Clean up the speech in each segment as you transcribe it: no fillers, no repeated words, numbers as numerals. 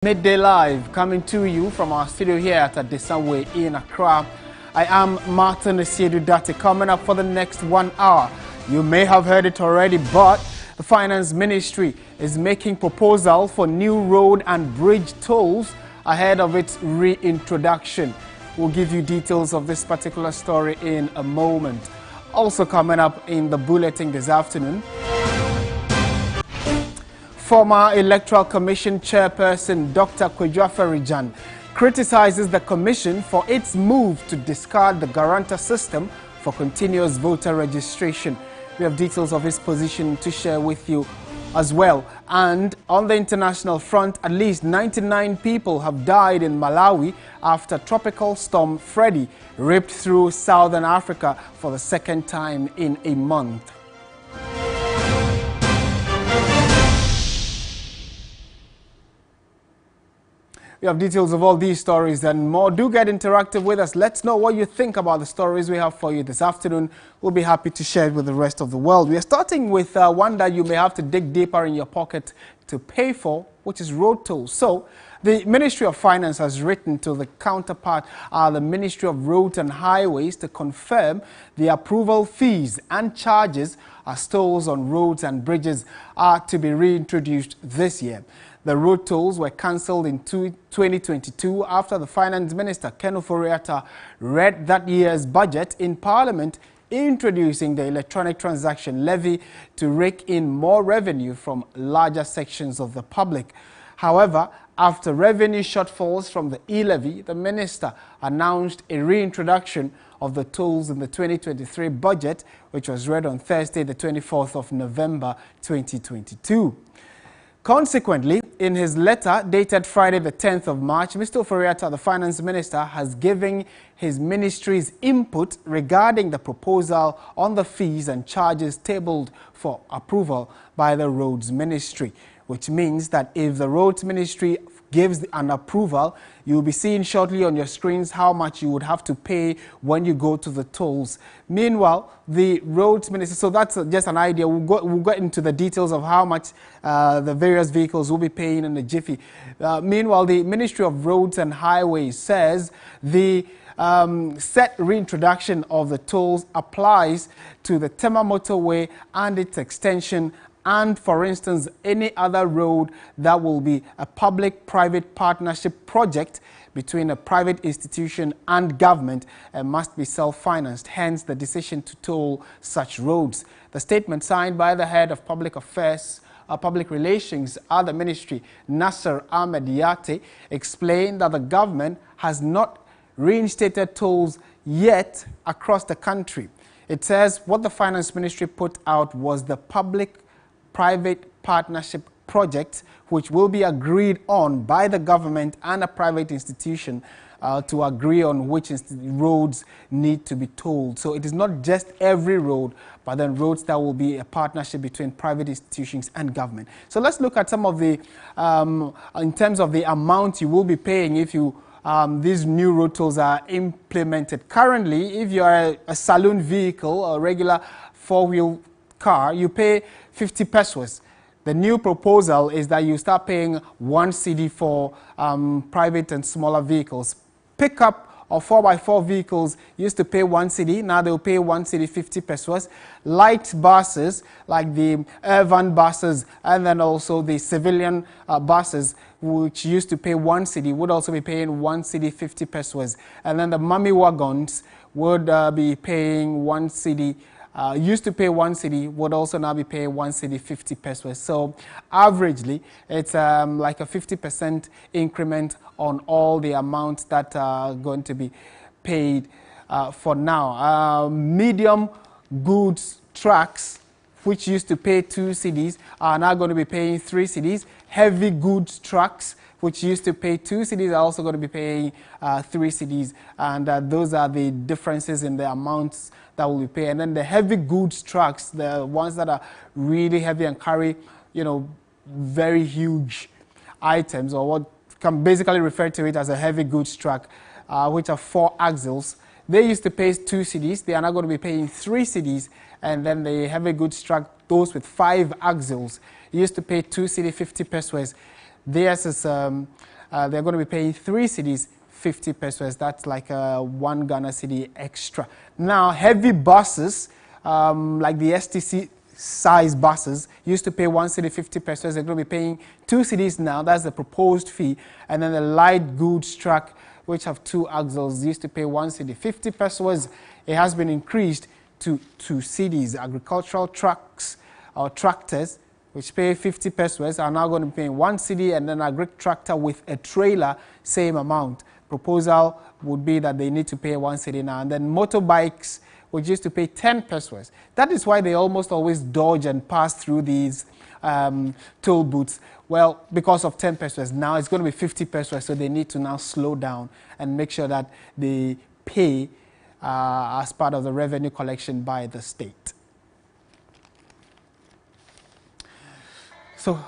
Midday Live coming to you from our studio here at Adesanwe in Accra. I am Martin Esiedu Dati. Coming up for the next 1 hour. You may have heard it already, but the Finance Ministry is making proposal for new road and bridge tolls ahead of its reintroduction. We'll give you details of this particular story in a moment. Also coming up in the bulletin this afternoon, former Electoral Commission Chairperson Dr. Kwadwo Afari-Gyan criticizes the Commission for its move to discard the guarantor system for continuous voter registration. We have details of his position to share with you as well. And on the international front, at least 99 people have died in Malawi after Tropical Storm Freddy ripped through southern Africa for the second time in a month. We have details of all these stories and more. Do get interactive with us. Let's know what you think about the stories we have for you this afternoon. We'll be happy to share it with the rest of the world. We are starting with one that you may have to dig deeper in your pocket to pay for, which is road tolls. So, the Ministry of Finance has written to the counterpart, the Ministry of Roads and Highways, to confirm the approval fees and charges as tolls on roads and bridges are to be reintroduced this year. The road tolls were cancelled in 2022 after the Finance Minister, Ken Ofori-Atta, read that year's budget in Parliament, introducing the electronic transaction levy to rake in more revenue from larger sections of the public. However, after revenue shortfalls from the e-levy, the Minister announced a reintroduction of the tolls in the 2023 budget, which was read on Thursday, the 24th of November, 2022. Consequently, in his letter dated Friday the 10th of March, Mr. Ofori-Atta, the Finance Minister, has given his ministry's input regarding the proposal on the fees and charges tabled for approval by the Roads Ministry, which means that if the Roads Ministry gives an approval, you'll be seeing shortly on your screens how much you would have to pay when you go to the tolls. Meanwhile, the Roads Ministry, so that's just an idea. We'll get into the details of how much the various vehicles will be paying in the jiffy. Meanwhile, the Ministry of Roads and Highways says the set reintroduction of the tolls applies to the Tema motorway and its extension, and, for instance, any other road that will be a public-private partnership project between a private institution and government and must be self-financed, hence the decision to toll such roads. The statement signed by the head of public affairs, public relations at the ministry, Nasser Ahmed Yate, explained that the government has not reinstated tolls yet across the country. It says what the Finance Ministry put out was the public-private partnership project, which will be agreed on by the government and a private institution to agree on which roads need to be tolled. So it is not just every road, but then roads that will be a partnership between private institutions and government. So let's look at some of the, in terms of the amount you will be paying if you these new road tolls are implemented. Currently, if you are a saloon vehicle or regular four-wheel car, you pay 50 pesos. The new proposal is that you start paying 1 cedi for private and smaller vehicles. Pickup or 4x4 vehicles used to pay 1 cedi, now they'll pay 1 cedi 50 pesos. Light buses like the urban buses and then also the civilian buses, which used to pay 1 cedi, would also be paying 1 cedi 50 pesos. And then the mummy wagons would be paying 1 cedi. Used to pay 1 cedi, would also now be paying 1 cedi 50 pesos. So averagely, it's like a 50% increment on all the amounts that are going to be paid for now. Medium goods trucks, which used to pay 2 cedis, are now going to be paying 3 cedis. Heavy goods trucks, which used to pay 2 cedis, are also going to be paying 3 cedis. And those are the differences in the amounts that will be paid. And then the heavy goods trucks, the ones that are really heavy and carry, you know, very huge items, or what can basically refer to it as a heavy goods truck, which are 4 axles. They used to pay 2 cedis. They are now going to be paying 3 cedis. And then the heavy goods truck, those with 5 axles, used to pay 2 cedi 50 pesos. theirs is, they're going to be paying 3 cedis, 50 pesos. That's like 1 Ghana cedi extra. Now, heavy buses, like the STC size buses, used to pay 1 cedi, 50 pesos. They're going to be paying 2 cedis now. That's the proposed fee. And then the light goods truck, which have 2 axles, used to pay 1 cedi, 50 pesos. It has been increased to 2 cedis. Agricultural trucks or tractors, which pay 50 pesos, are now going to be paying 1 cedi, and then a agri tractor with a trailer, same amount. Proposal would be that they need to pay 1 cedi now. And then motorbikes, which used to pay 10 pesos. That is why they almost always dodge and pass through these toll booths. Well, because of 10 pesos, now it's going to be 50 pesos, so they need to now slow down and make sure that they pay as part of the revenue collection by the state. So,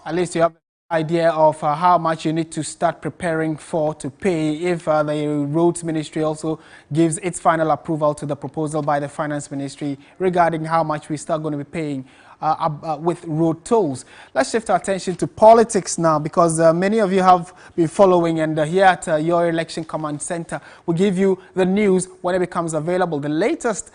at least you have an idea of how much you need to start preparing for to pay if the Roads Ministry also gives its final approval to the proposal by the Finance Ministry regarding how much we start going to be paying with road tolls. Let's shift our attention to politics now, because many of you have been following, and here at your Election Command Center, we give you the news when it becomes available. The latest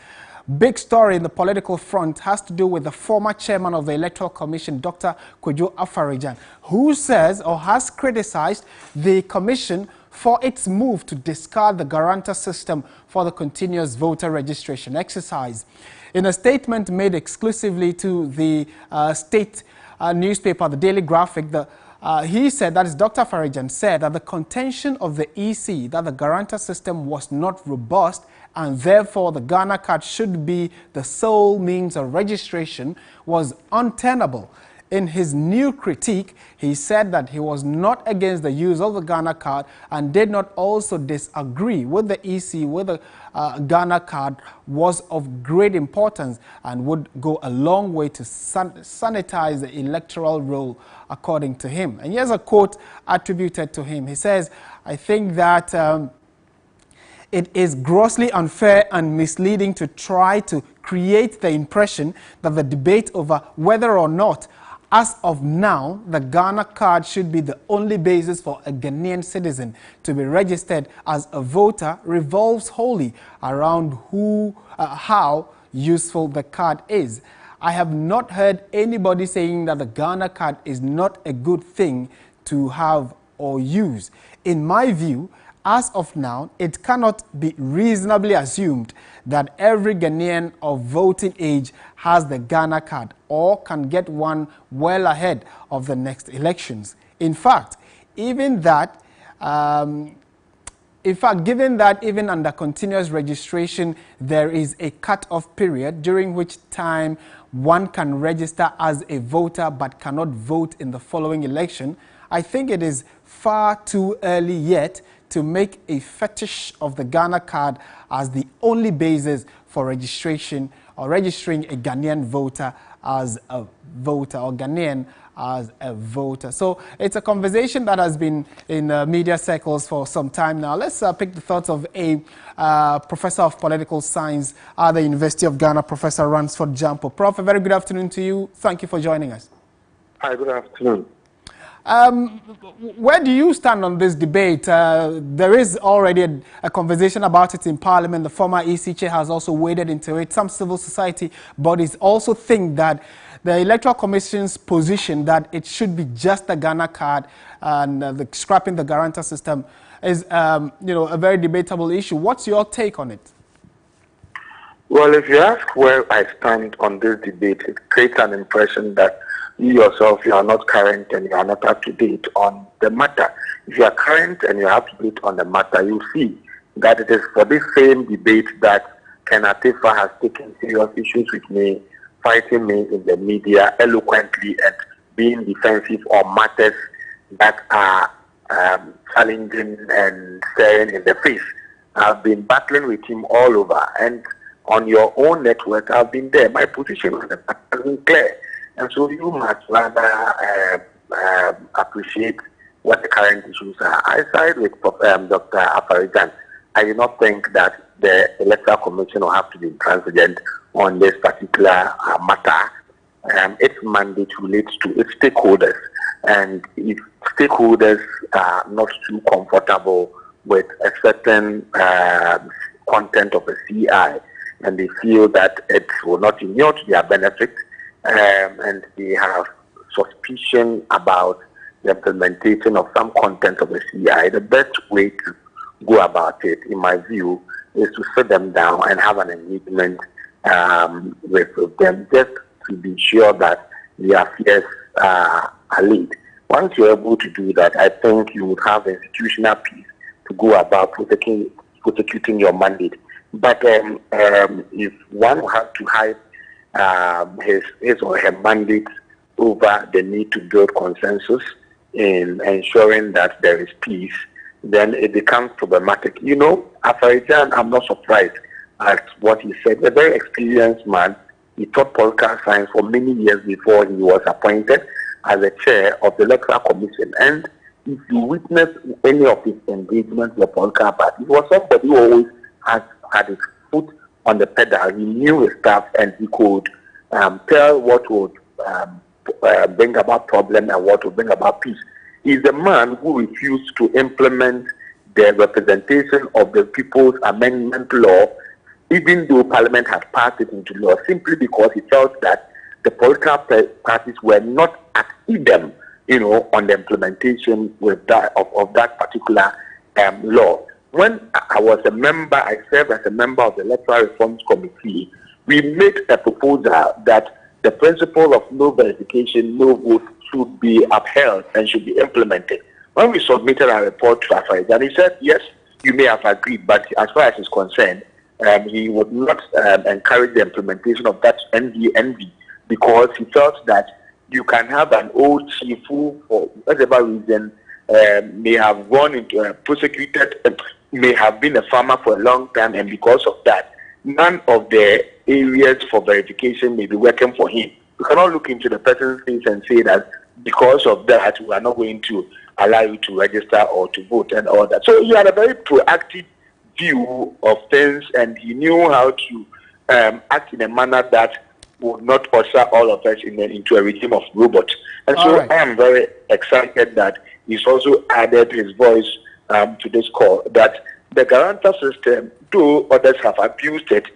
big story in the political front has to do with the former chairman of the Electoral Commission, Dr. Kojo Afari-Gyan, who says or has criticized the commission for its move to discard the guarantor system for the continuous voter registration exercise. In a statement made exclusively to the state newspaper, the Daily Graphic, he said, that is Dr. Afari-Gyan said, that the contention of the EC that the guarantor system was not robust and therefore the Ghana card should be the sole means of registration was untenable. In his new critique, he said that he was not against the use of the Ghana card and did not also disagree with the EC with the Ghana card was of great importance and would go a long way to sanitize the electoral roll, according to him. And here's a quote attributed to him. He says, I think that it is grossly unfair and misleading to try to create the impression that the debate over whether or not, as of now, the Ghana card should be the only basis for a Ghanaian citizen to be registered as a voter revolves wholly around how useful the card is. I have not heard anybody saying that the Ghana card is not a good thing to have or use. In my view, as of now, it cannot be reasonably assumed that every Ghanaian of voting age has the Ghana card or can get one well ahead of the next elections. In fact, given that even under continuous registration, there is a cut-off period during which time one can register as a voter but cannot vote in the following election, I think it is far too early yet to make a fetish of the Ghana card as the only basis for registration or registering a Ghanaian voter as a voter or Ghanaian as a voter. So it's a conversation that has been in media circles for some time now. Let's pick the thoughts of a professor of political science at the University of Ghana, Professor Ransford Jampo. Prof, a very good afternoon to you. Thank you for joining us. Hi, good afternoon. Where do you stand on this debate? There is already a conversation about it in Parliament. The former EC chair has also waded into it. Some civil society bodies also think that the Electoral Commission's position that it should be just the Ghana card and scrapping the guarantor system is, a very debatable issue. What's your take on it? Well, if you ask where I stand on this debate, it creates an impression that you yourself, you are not current and you are not up to date on the matter. If you are current and you are up to date on the matter, you see that it is for this same debate that Ken Atefa has taken serious issues with me, fighting me in the media eloquently and being defensive on matters that are challenging and staring in the face. I've been battling with him all over, and on your own network, I've been there. My position on the matter has been clear. And so you must rather appreciate what the current issues are. I side with Dr. Afari-Gyan. I do not think that the Electoral Commission will have to be intransigent on this particular matter. Its mandate relates to its stakeholders. And if stakeholders are not too comfortable with a certain content of a CI, and they feel that it will not inure to their benefit, and they have suspicion about the implementation of some content of the CI, the best way to go about it, in my view, is to sit them down and have an engagement with them, just to be sure that their fears are laid. Once you're able to do that, I think you would have institutional peace to go about prosecuting your mandate. But if one has to hide his or her mandate over the need to build consensus in ensuring that there is peace, then it becomes problematic. You know, Afarijan, I'm not surprised at what he said. A very experienced man. He taught political science for many years before he was appointed as the chair of the Electoral Commission. And if you witness any of his engagements with the political party, he was somebody who always had his foot on the pedal. He knew his stuff, and he could tell what would bring about problem and what would bring about peace. He's a man who refused to implement the representation of the People's Amendment Law, even though Parliament had passed it into law, simply because he felt that the political parties were not at idem, you know, on the implementation with that of that particular law. When I was a member, I served as a member of the Electoral Reforms Committee, we made a proposal that the principle of no verification, no vote should be upheld and should be implemented. When we submitted our report to Afarijan, he said, yes, you may have agreed, but as far as he's concerned, he would not encourage the implementation of that NVNV, because he felt that you can have an old chief who, for whatever reason, may have gone into prosecuted, may have been a farmer for a long time, and because of that, none of the areas for verification may be working for him. We cannot look into the person's face and say that because of that, we are not going to allow you to register or to vote and all that. So he had a very proactive view of things, and he knew how to act in a manner that would not usher all of us into a regime of robots. And so I am very excited that he's also added his voice to this call, that the guarantor system, though others have abused it,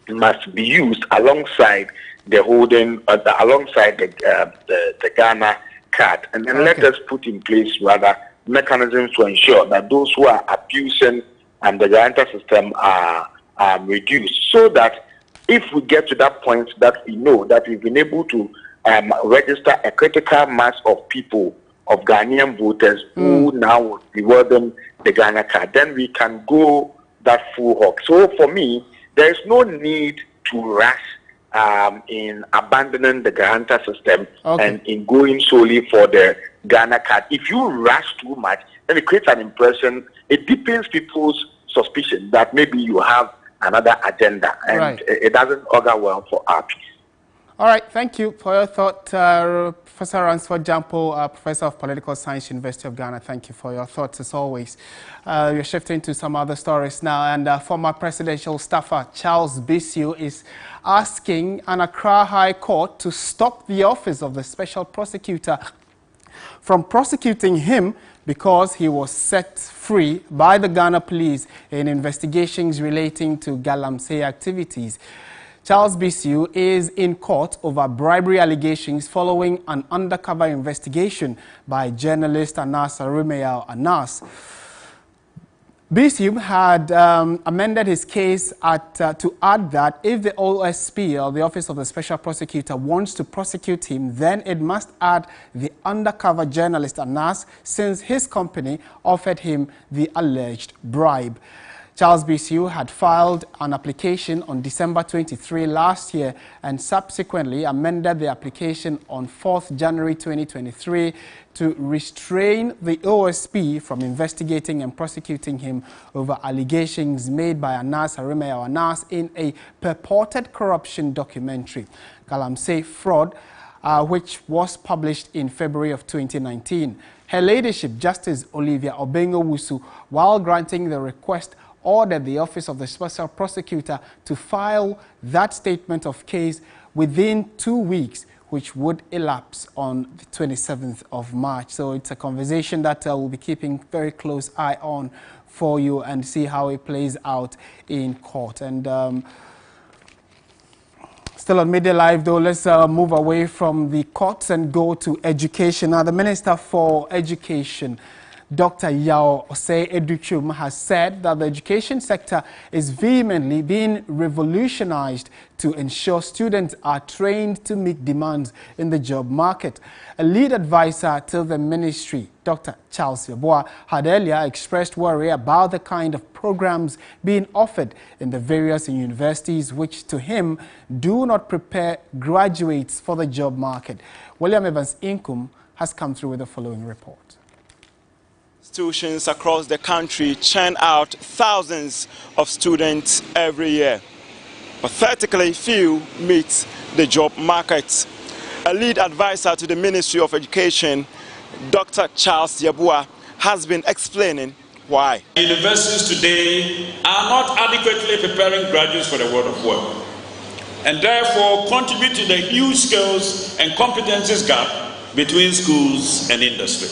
must be used alongside the holding, alongside the Ghana card. And then let us put in place rather mechanisms to ensure that those who are abusing the guarantor system are reduced, so that if we get to that point that we know that we've been able to register a critical mass of people, of Ghanaian voters who now will be wielding the Ghana card, then we can go that full hog. So for me, there is no need to rush in abandoning the guarantor system and in going solely for the Ghana card. If you rush too much, then it creates an impression, it deepens people's suspicion that maybe you have another agenda, and it doesn't augur well for our peace. All right, thank you for your thought, Professor Ransford Jampo, Professor of Political Science, University of Ghana. Thank you for your thoughts as always. We're shifting to some other stories now, and former presidential staffer Charles Bissiou is asking an Accra High Court to stop the office of the special prosecutor from prosecuting him because he was set free by the Ghana police in investigations relating to Galamsey activities. Charles Bissiou is in court over bribery allegations following an undercover investigation by journalist Anas Arimeyar Anas. Bissiou had amended his case to add that if the OSP, or the Office of the Special Prosecutor, wants to prosecute him, then it must add the undercover journalist Anas, since his company offered him the alleged bribe. Charles Bissiou had filed an application on December 23 last year and subsequently amended the application on 4th January 2023 to restrain the OSP from investigating and prosecuting him over allegations made by Anas Arimeyar Anas in a purported corruption documentary, Galamsey Fraud, which was published in February of 2019. Her Ladyship, Justice Olivia Obengo-Wusu, while granting the request, ordered the Office of the Special Prosecutor to file that statement of case within 2 weeks, which would elapse on the 27th of March. So it's a conversation that we'll be keeping very close eye on for you and see how it plays out in court. And still on Media Live, though, let's move away from the courts and go to education. Now, the Minister for Education, Dr. Yao Osei-Edu-Twum, has said that the education sector is vehemently being revolutionized to ensure students are trained to meet demands in the job market. A lead advisor to the ministry, Dr. Charles Yeboah, had earlier expressed worry about the kind of programs being offered in the various universities, which to him do not prepare graduates for the job market. William Evans Inkum has come through with the following report. Institutions across the country churn out thousands of students every year. Pathetically few meet the job market. A lead advisor to the Ministry of Education, Dr. Charles Yeboah, has been explaining why. Universities today are not adequately preparing graduates for the world of work, and therefore contribute to the huge skills and competencies gap between schools and industry.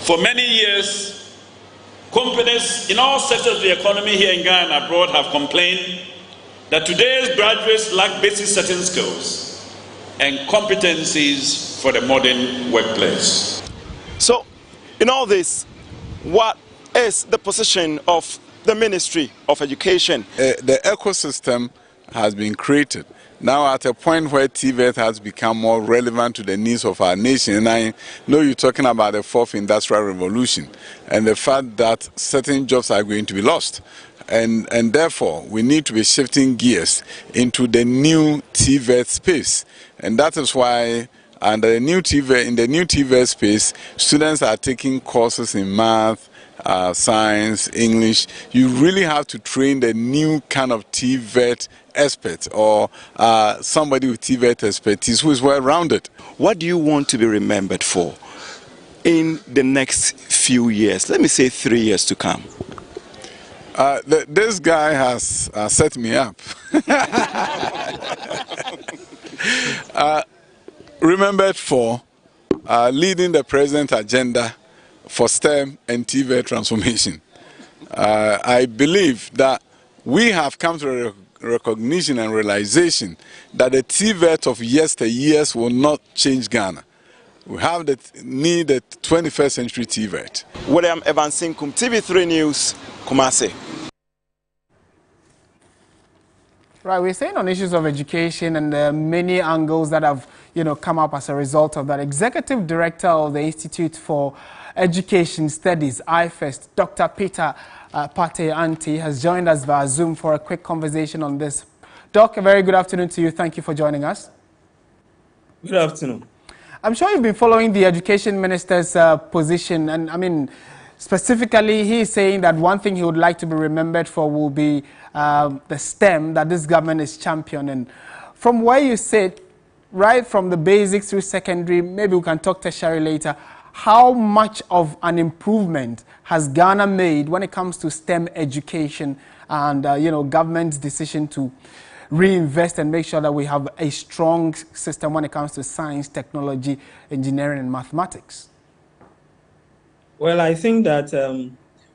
For many years, companies in all sectors of the economy here in Ghana and abroad have complained that today's graduates lack basic certain skills and competencies for the modern workplace. So, in all this, what is the position of the Ministry of Education? The ecosystem has been created. Now at a point where TVET has become more relevant to the needs of our nation, and I know you're talking about the fourth industrial revolution and the fact that certain jobs are going to be lost. And therefore, we need to be shifting gears into the new TVET space. And that is why in the new TVET space, students are taking courses in math, science, English. You really have to train the new kind of TVET expert or somebody with TVET expertise who is well-rounded. What do you want to be remembered for in the next few years? Let me say 3 years to come. This guy has set me up. Remembered for leading the present agenda for STEM and TVET transformation. I believe that we have come to a recognition and realization that the TVET of yesteryears will not change Ghana. We have need the 21st century TVET. William Evans Inkum, TV3 News, Kumasi. Right, we're saying on issues of education and many angles that have, come up as a result of that. Executive Director of the Institute for Education Studies, IFEST, Dr. Peter Partey-Anti, has joined us via Zoom for a quick conversation on this. Doc, a very good afternoon to you. Thank you for joining us. Good afternoon. I'm sure you've been following the Education Minister's position, and I mean, specifically, he is saying that one thing he would like to be remembered for will be the STEM that this government is championing. From where you sit, right from the basics through secondary, maybe we can talk tertiary later, how much of an improvement has Ghana made when it comes to STEM education and, government's decision to reinvest and make sure that we have a strong system when it comes to science, technology, engineering, and mathematics? Well, I think that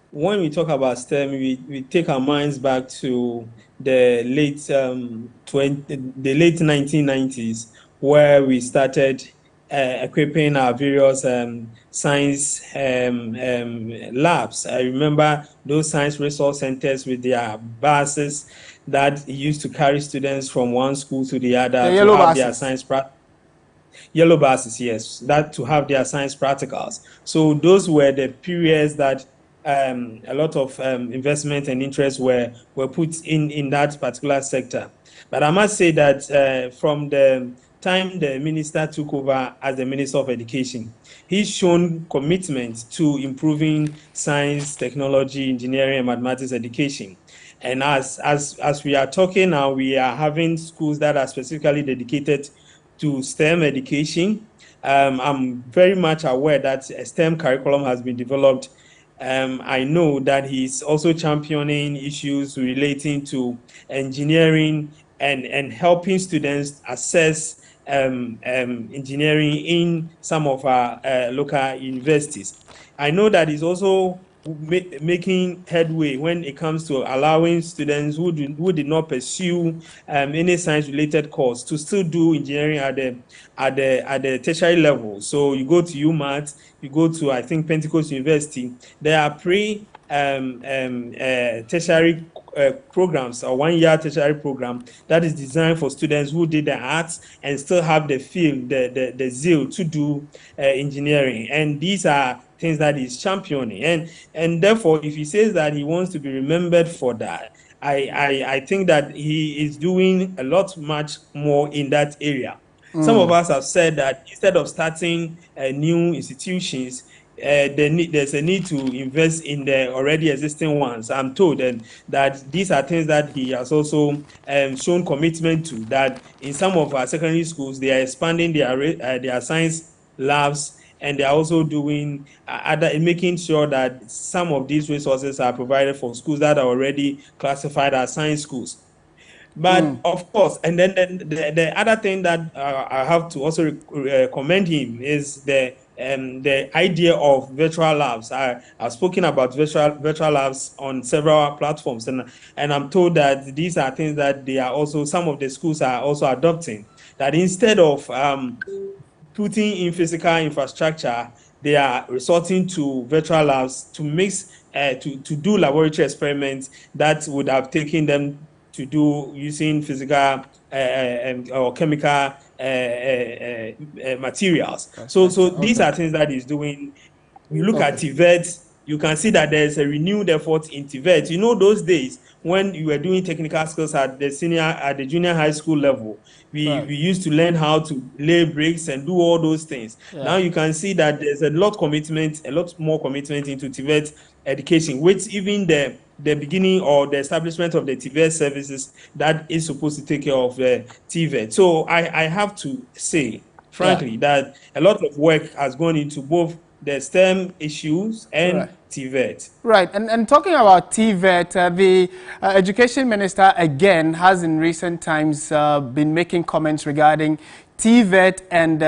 when we talk about STEM, we take our minds back to the late 1990s, where we started equipping our various science labs. I remember those science resource centers with their buses that used to carry students from one school to the other to have their science yellow buses, yes, that to have their science practicals. So those were the periods that a lot of investment and interest were put in that particular sector. But I must say that from the time the minister took over as the Minister of Education, he's shown commitment to improving science, technology, engineering, and mathematics education. And as we are talking now, we are having schools that are specifically dedicated to STEM education. I'm very much aware that a STEM curriculum has been developed. I know that he's also championing issues relating to engineering and helping students assess engineering in some of our local universities. I know that it's also making headway when it comes to allowing students who did not pursue any science-related course to still do engineering at the tertiary level. So you go to UMass, you go to, I think, Pentecost University. There are tertiary programs, or 1 year tertiary program that is designed for students who did the arts and still have the feel, the zeal to do engineering. And these are things that he's championing, and therefore, if he says that he wants to be remembered for that, I think that he is doing a lot much more in that area. Some of us have said that instead of starting new institutions, there's a need to invest in the already existing ones. I'm told that these are things that he has also shown commitment to, that in some of our secondary schools, they are expanding their science labs, and they're also doing making sure that some of these resources are provided for schools that are already classified as science schools. But of course, and then the other thing that I have to also commend him is the idea of virtual labs. I've spoken about virtual labs on several platforms, and I'm told that these are things that some of the schools are also adopting. That instead of putting in physical infrastructure, they are resorting to virtual labs to to do laboratory experiments that would have taken them to do using physical or chemical materials. So these are things that he's doing. You look at TVET, you can see that there's a renewed effort in TVET. You know, those days when you were doing technical skills at the junior high school level, we used to learn how to lay bricks and do all those things. Now you can see that there's a lot more commitment into TVET education, which even the beginning or the establishment of the TVET services that is supposed to take care of TVET. So I have to say, frankly, that a lot of work has gone into both the STEM issues and TVET. Right, and talking about TVET, the Education Minister again has in recent times been making comments regarding TVET and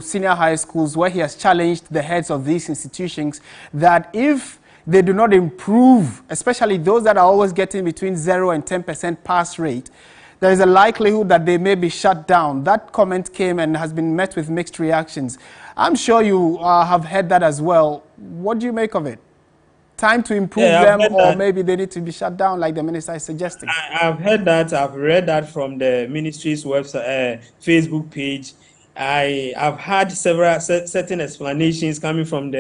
senior high schools, where he has challenged the heads of these institutions that if they do not improve, especially those that are always getting between 0 and 10% pass rate, there is a likelihood that they may be shut down. That comment came and has been met with mixed reactions. I'm sure you have heard that as well. What do you make of it? Time to improve them, or maybe they need to be shut down like the minister is suggesting? I've heard that. I've read that from the ministry's website, Facebook page. I've had certain explanations coming from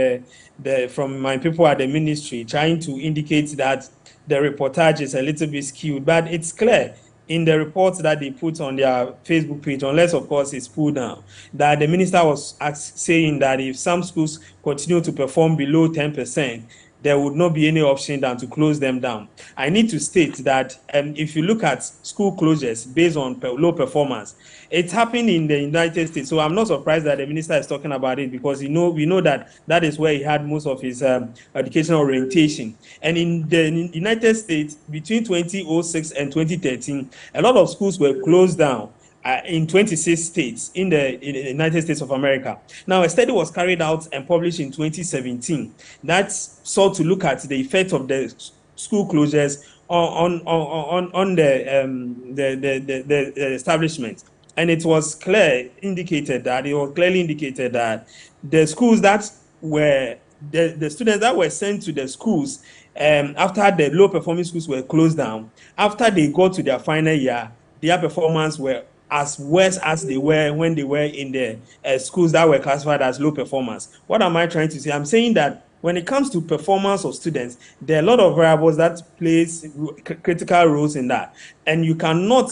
from my people at the ministry, trying to indicate that the reportage is a little bit skewed, but it's clear in the reports that they put on their Facebook page, unless of course it's pulled down, that the minister was saying that if some schools continue to perform below 10%, there would not be any option than to close them down. I need to state that if you look at school closures based on low performance, it's happened in the United States. So I'm not surprised that the minister is talking about it, because we know that is where he had most of his educational orientation. And in the United States, between 2006 and 2013, a lot of schools were closed down. In 26 states in the United States of America. Now, a study was carried out and published in 2017 that sought to look at the effect of the school closures on the establishment, and it was clearly indicated that the schools that were the students that were sent to the schools after the low performing schools were closed down, after they got to their final year, their performance were as worse as they were when they were in the schools that were classified as low performance. What am I trying to say? I'm saying that when it comes to performance of students, there are a lot of variables that plays critical roles in that. And you cannot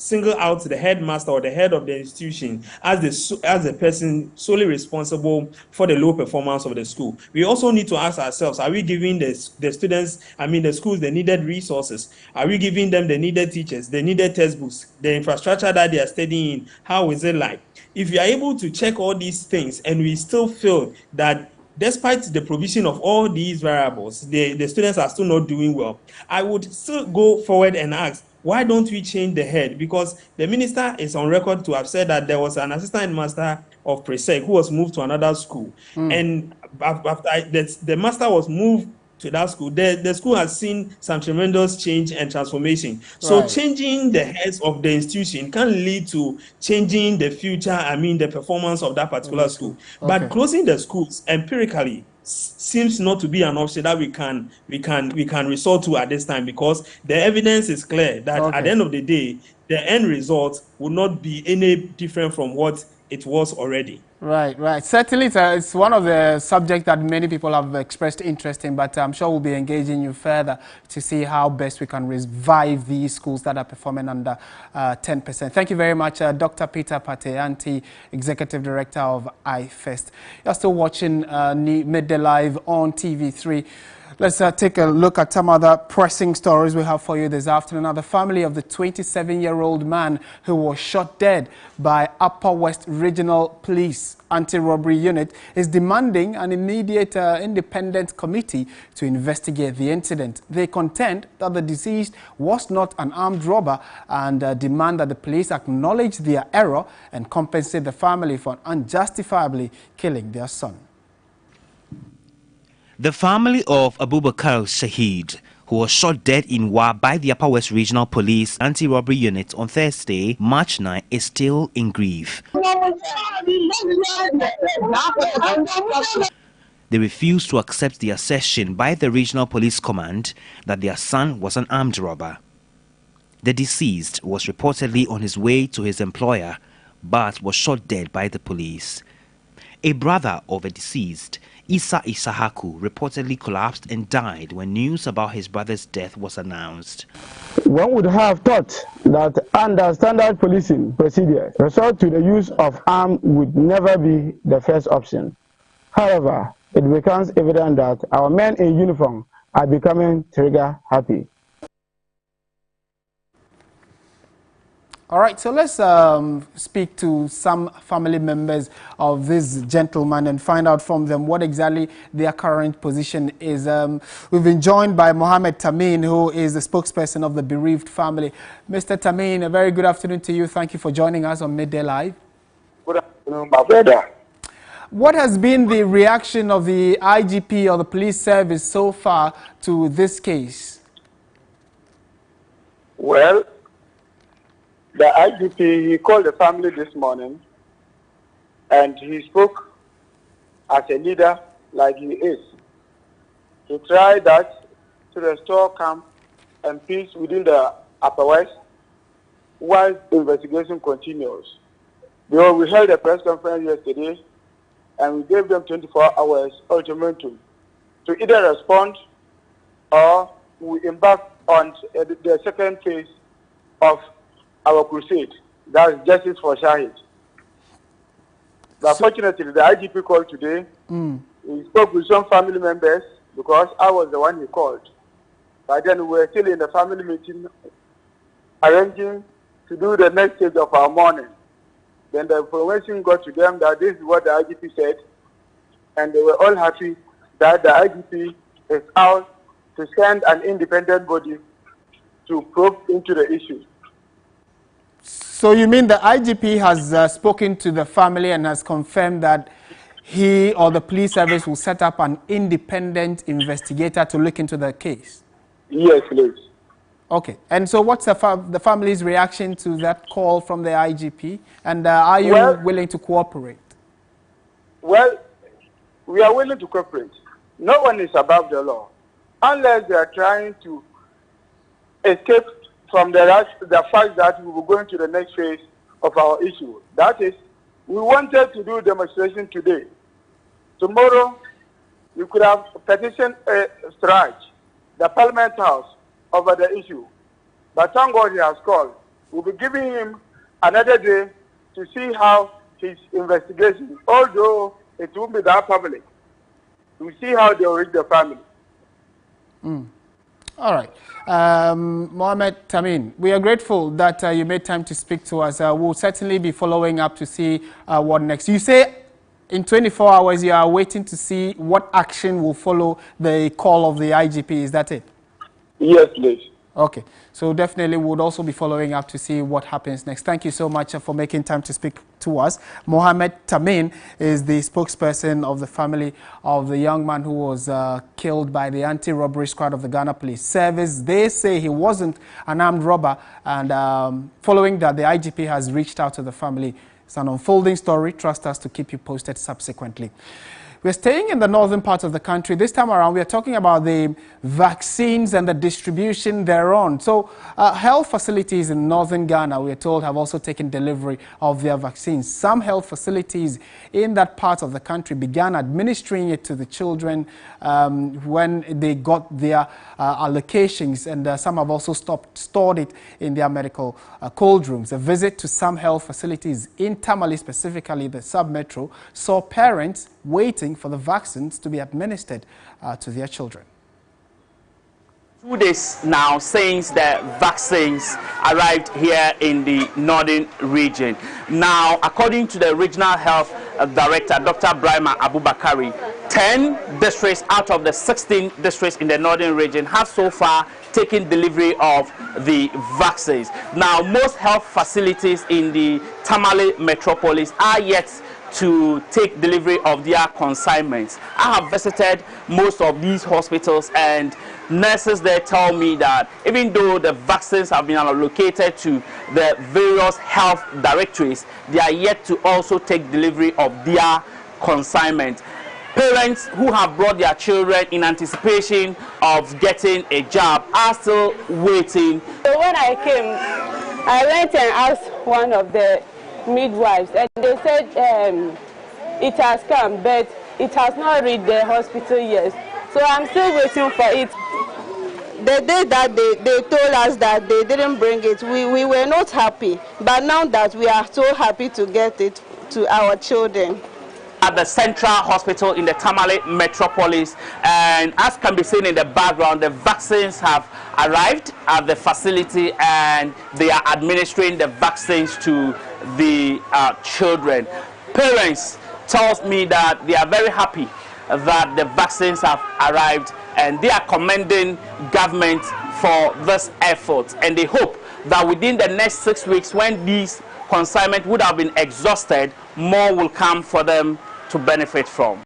single out the headmaster or the head of the institution as the person solely responsible for the low performance of the school. We also need to ask ourselves, are we giving the students, the schools, the needed resources? Are we giving them the needed teachers, the needed textbooks, the infrastructure that they are studying in? How is it like? If you are able to check all these things and we still feel that despite the provision of all these variables, the students are still not doing well, I would still go forward and ask, why don't we change the head? Because the minister is on record to have said that there was an assistant master of Presec who was moved to another school. And after the master was moved to that school, the school has seen some tremendous change and transformation. So changing the heads of the institution can lead to changing the future, the performance of that particular school. But closing the schools empirically seems not to be an option that we can resort to at this time, because the evidence is clear that at the end of the day, the end result will not be any different from what it was already. Right. Certainly, it's one of the subjects that many people have expressed interest in, but I'm sure we'll be engaging you further to see how best we can revive these schools that are performing under 10%. Thank you very much, Dr. Peter Pate, Executive Director of iFirst. You're still watching Midday Live on TV3. Let's take a look at some other pressing stories we have for you this afternoon. Now, the family of the 27-year-old man who was shot dead by Upper West Regional Police Anti-Robbery Unit is demanding an immediate independent committee to investigate the incident. They contend that the deceased was not an armed robber and demand that the police acknowledge their error and compensate the family for unjustifiably killing their son. The family of Abubakar Shahid, who was shot dead in Wa by the Upper West Regional Police Anti-Robbery Unit on Thursday, March 9, is still in grief. They refuse to accept the assertion by the Regional Police Command that their son was an armed robber. The deceased was reportedly on his way to his employer, but was shot dead by the police. A brother of a deceased, Isa Isahaku, reportedly collapsed and died when news about his brother's death was announced. One would have thought that under standard policing procedure, resort to the use of arms would never be the first option. However, it becomes evident that our men in uniform are becoming trigger happy. All right, so let's speak to some family members of this gentleman and find out from them what exactly their current position is. We've been joined by Mohammed Tamin, who is the spokesperson of the bereaved family. Mr. Tamin, a very good afternoon to you. Thank you for joining us on Midday Live. Good afternoon, my brother. What has been the reaction of the IGP or the police service so far to this case? Well, the IGP, he called the family this morning and he spoke as a leader like he is. He tried that to restore calm and peace within the Upper West while the investigation continues. Because we held a press conference yesterday and we gave them 24 hours ultimatum to either respond or we embark on the second phase of our crusade, that is justice for Shahid. But fortunately, the IGP called today. He spoke with some family members because I was the one he called. But then we were still in the family meeting, arranging to do the next stage of our mourning. Then the information got to them that this is what the IGP said, and they were all happy that the IGP is out to send an independent body to probe into the issue. So you mean the IGP has spoken to the family and has confirmed that he or the police service will set up an independent investigator to look into the case? Yes, please. Okay. And so what's the family's reaction to that call from the IGP? And are you willing to cooperate? Well, we are willing to cooperate. No one is above the law. Unless they are trying to escape from the fact that we were going to the next phase of our issue. That is, we wanted to do demonstration today. Tomorrow, we could have petitioned Straj, the Parliament House, over the issue. But thank God he has called. We'll be giving him another day to see how his investigation, although it won't be that public, we'll see how they will reach the family. All right. Mohammed Tamin, we are grateful that you made time to speak to us. We'll certainly be following up to see what next. You say in 24 hours you are waiting to see what action will follow the call of the IGP. Is that it? Yes, please. Okay, so definitely we would also be following up to see what happens next. Thank you so much for making time to speak to us. Mohammed Tamin is the spokesperson of the family of the young man who was killed by the anti-robbery squad of the Ghana Police Service. They say he wasn't an armed robber, and following that, the IGP has reached out to the family. It's an unfolding story. Trust us to keep you posted subsequently. We're staying in the northern part of the country. This time around, we are talking about the vaccines and the distribution thereon. So, health facilities in northern Ghana, we are told, have also taken delivery of their vaccines. Some health facilities in that part of the country began administering it to the children when they got their allocations, and some have also stored it in their medical cold rooms. A visit to some health facilities in Tamale, specifically the sub-metro, saw parents waiting for the vaccines to be administered to their children. 2 days now since the vaccines arrived here in the northern region. Now, according to the regional health director, Dr. Brahma Abubakari, 10 districts out of the 16 districts in the northern region have so far taken delivery of the vaccines. Now, most health facilities in the Tamale metropolis are yet to take delivery of their consignments. I have visited most of these hospitals, and nurses there tell me that even though the vaccines have been allocated to the various health directories, they are yet to also take delivery of their consignment. Parents who have brought their children in anticipation of getting a jab are still waiting. So when I came, I went and asked one of the midwives, and they said it has come, but it has not reached the hospital yet. So I'm still waiting for it. The day that they told us that they didn't bring it, we were not happy. But now that we are so happy to get it to our children. At the Central Hospital in the Tamale metropolis, and as can be seen in the background, the vaccines have arrived at the facility and they are administering the vaccines to the children. Parents tells me that they are very happy that the vaccines have arrived, and they are commending government for this effort, and they hope that within the next 6 weeks, when these consignment would have been exhausted, more will come for them to benefit from.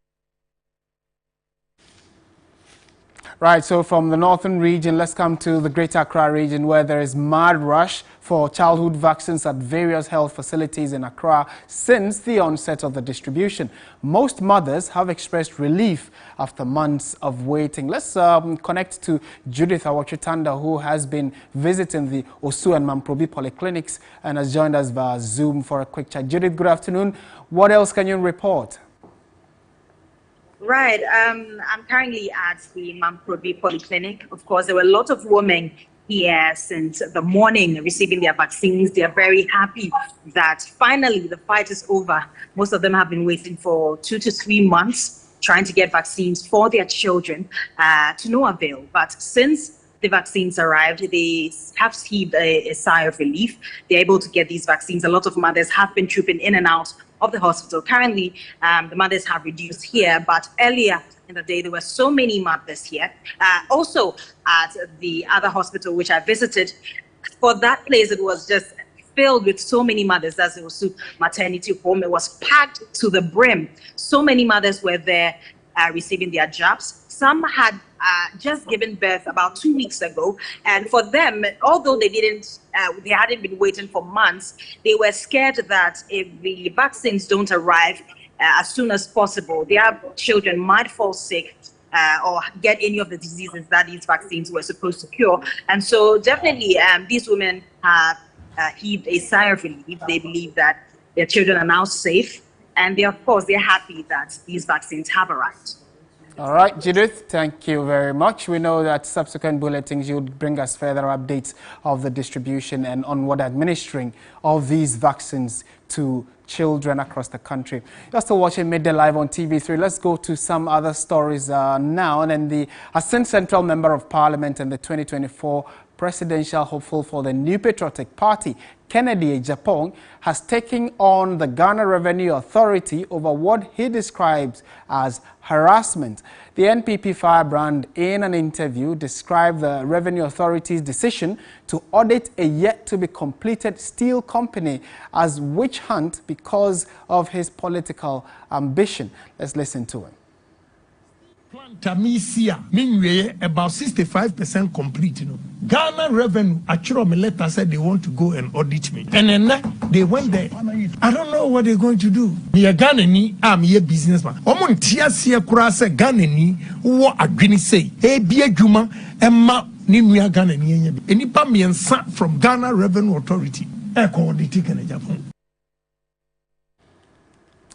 Right, so from the northern region, let's come to the Greater Accra region, where there is mad rush for childhood vaccines at various health facilities in Accra since the onset of the distribution. Most mothers have expressed relief after months of waiting. Let's connect to Judith Awachitanda, who has been visiting the Osu and Mamprobi polyclinics and has joined us via Zoom for a quick chat. Judith, good afternoon. What else can you report? Right. I'm currently at the Mamprobi Polyclinic. Of course, there were a lot of women here since the morning receiving their vaccines. They are very happy that finally the fight is over. Most of them have been waiting for 2 to 3 months trying to get vaccines for their children to no avail. But since the vaccines arrived, they have heaved a sigh of relief. They're able to get these vaccines. A lot of mothers have been trooping in and out of the hospital. Currently, the mothers have reduced here, but earlier in the day, there were so many mothers here. Also, at the other hospital which I visited, for that place, it was just filled with so many mothers. That's the Osu maternity home. It was packed to the brim. So many mothers were there receiving their jabs. Some had just given birth about 2 weeks ago, and for them, although they hadn't been waiting for months, they were scared that if the vaccines don't arrive as soon as possible, their children might fall sick or get any of the diseases that these vaccines were supposed to cure. And so definitely these women have heaved a sigh of relief. They believe that their children are now safe, and they're happy that these vaccines have arrived. All right, Judith, thank you very much. We know that subsequent bulletins you would bring us further updates of the distribution and onward administering of these vaccines to children across the country. You're still watching Midday Live on TV3. Let's go to some other stories now. And the Assin Central Member of Parliament and the 2024 presidential hopeful for the New Patriotic Party, Kennedy Agyapong, has taken on the Ghana Revenue Authority over what he describes as harassment. The NPP firebrand, in an interview, described the Revenue Authority's decision to audit a yet-to-be-completed steel company as witch hunt because of his political ambition. Let's listen to him. Tamisia, meanwhile, about 65% complete. Ghana Revenue, actually, letter said they want to go and audit me. And then they went there. I don't know what they're going to do. Me a Ghanaian, I'm a businessman. Omun tia siya kurasa Ghanaian, what agreement say? Hey, be a juma, Emma, Nimia Ghanaian. Enipa miensa from Ghana Revenue Authority. Eko audit Kennedy Agyapong.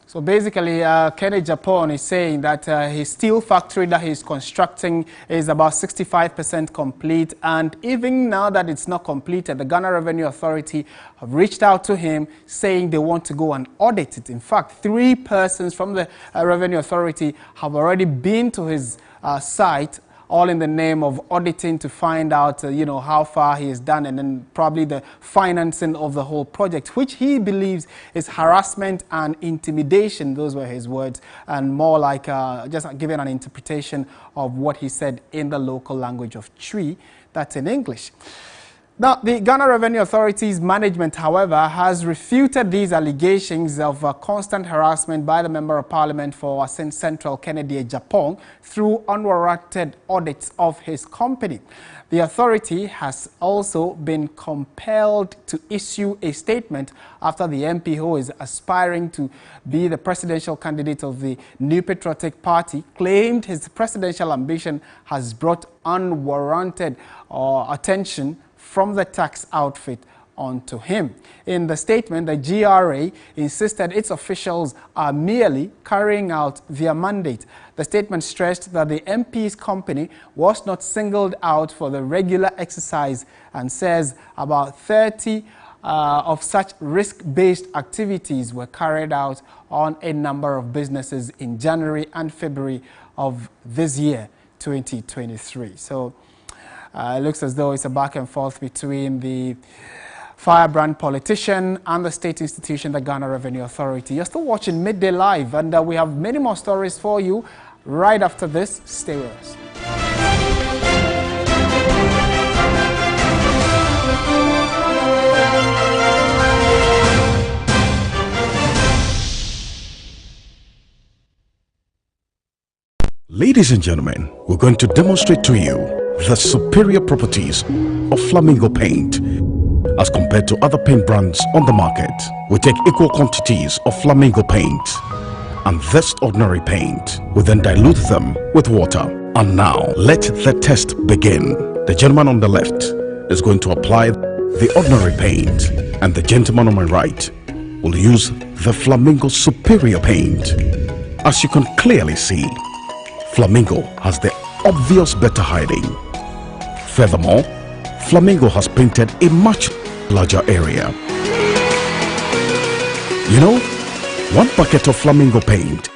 So basically, Kennedy Agyapong is saying that his steel factory that he's constructing is about 65% complete. And even now that it's not completed, the Ghana Revenue Authority have reached out to him saying they want to go and audit it. In fact, 3 persons from the Revenue Authority have already been to his site, all in the name of auditing to find out, how far he has done, and then probably the financing of the whole project, which he believes is harassment and intimidation. Those were his words, and more like just giving an interpretation of what he said in the local language of Twi, that's in English. Now, the Ghana Revenue Authority's management, however, has refuted these allegations of constant harassment by the Member of Parliament for Asin Central, Kennedy Agyapong, through unwarranted audits of his company. The authority has also been compelled to issue a statement after the MP, who is aspiring to be the presidential candidate of the New Patriotic Party, claimed his presidential ambition has brought unwarranted attention from the tax outfit onto him. In the statement, the GRA insisted its officials are merely carrying out their mandate. The statement stressed that the MP's company was not singled out for the regular exercise and says about 30 of such risk-based activities were carried out on a number of businesses in January and February of this year, 2023. So it looks as though it's a back and forth between the firebrand politician and the state institution, the Ghana Revenue Authority. You're still watching Midday Live, and we have many more stories for you right after this. Stay with us. Ladies and gentlemen, we're going to demonstrate to you the superior properties of Flamingo paint as compared to other paint brands on the market. We take equal quantities of Flamingo paint and this ordinary paint. We then dilute them with water. And now let the test begin. The gentleman on the left is going to apply the ordinary paint, and the gentleman on my right will use the Flamingo superior paint. As you can clearly see, Flamingo has the obvious better hiding. Furthermore, Flamingo has painted a much larger area. You know, 1 bucket of Flamingo paint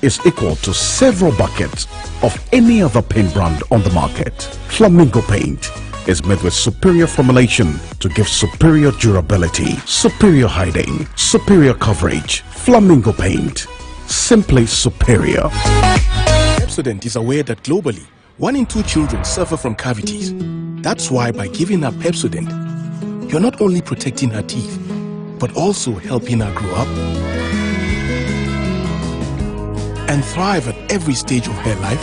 is equal to several buckets of any other paint brand on the market. Flamingo paint is made with superior formulation to give superior durability, superior hiding, superior coverage. Flamingo paint, simply superior. Pepsodent is aware that globally, 1 in 2 children suffer from cavities. That's why by giving her Pepsodent, you're not only protecting her teeth, but also helping her grow up and thrive at every stage of her life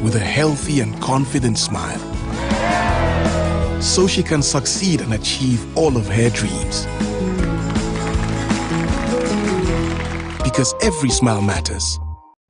with a healthy and confident smile, so she can succeed and achieve all of her dreams. Because every smile matters.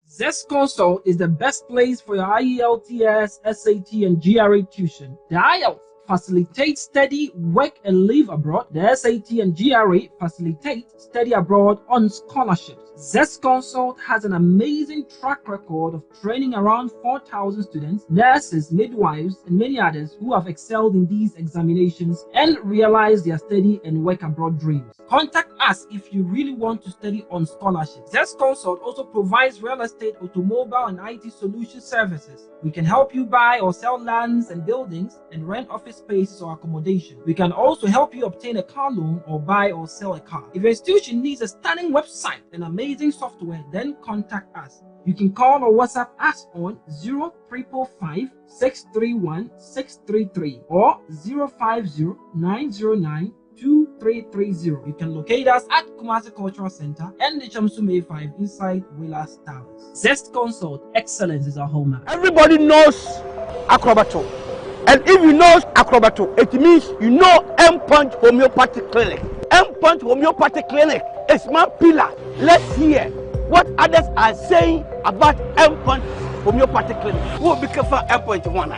Zest Console is the best place for your IELTS, SAT, and GRE tuition. Dial facilitates study, work, and live abroad. The SAT and GRA facilitate study abroad on scholarships. Zest Consult has an amazing track record of training around 4,000 students, nurses, midwives, and many others who have excelled in these examinations and realized their study and work abroad dreams. Contact us if you really want to study on scholarship. Zest Consult also provides real estate, automobile, and IT solution services. We can help you buy or sell lands and buildings and rent office spaces or accommodation. We can also help you obtain a car loan or buy or sell a car. If your institution needs a stunning website and amazing software, then contact us. You can call or WhatsApp us on 0345 631 633 or 050 909 2330. You can locate us at Kumasi Cultural Center and the Chamsume 5 inside Willas Towers. Zest Consult, excellence is our home. Everybody knows Acrobato. And if you know Acrobato, it means you know M-Punch Homeopathic Clinic. M-Punch Homeopathic Clinic is my pillar. Let's hear what others are saying about M-Punch Homeopathic Clinic. Who will be careful M-Punch one?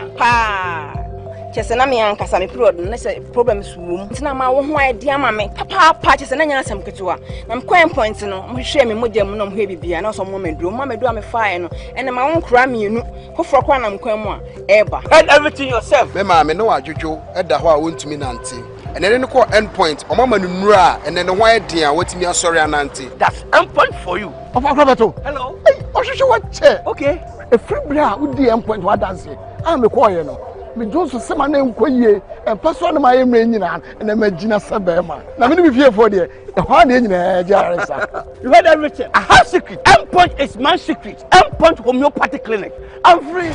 Chesena me ankasa me period no say problems wom ntina ma wo ho idea ma me papa chesena nya asem ketewa na me coin point no mo hwe me modam no mo hwe bibia na so mo meduro me fire no ene ma won kura me nu foforo kwa na me coin mu a eba and everything yourself me ma me no adwojo eda ho a wontumi nante and then ko end point o mama nuru a and then ho idea watimi asori anante. That's end point for you of Acrobato. Hello hey ohwehwe what che okay a free bra wo di end point what dance am me call you no me Johnson sema na enkoyie empeso na ma yemre nyina na magina sebema na me be fie for there e ho na nyina jaresa. You heard everything. I have secret. M-Punch is my secret. M-Punch Homeopathic Clinic. I'm free.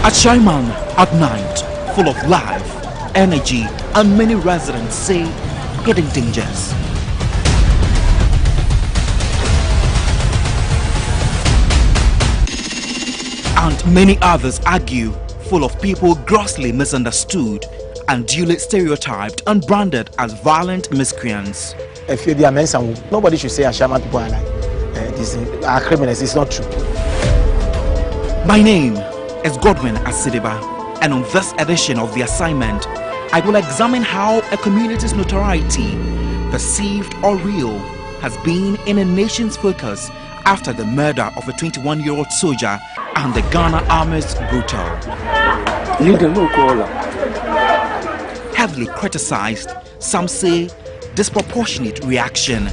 At Shaiman at night, full of life, energy, and many residents say hidden dangers. And many others argue, full of people grossly misunderstood and duly stereotyped and branded as violent miscreants. If they are mentioned, nobody should say Ashama people are like are criminals. It's not true. My name is Godwin Asidiba, and on this edition of The Assignment, I will examine how a community's notoriety, perceived or real, has been in a nation's focus after the murder of a 21-year-old soldier and the Ghana Army's brutal. Heavily criticized, some say disproportionate reaction.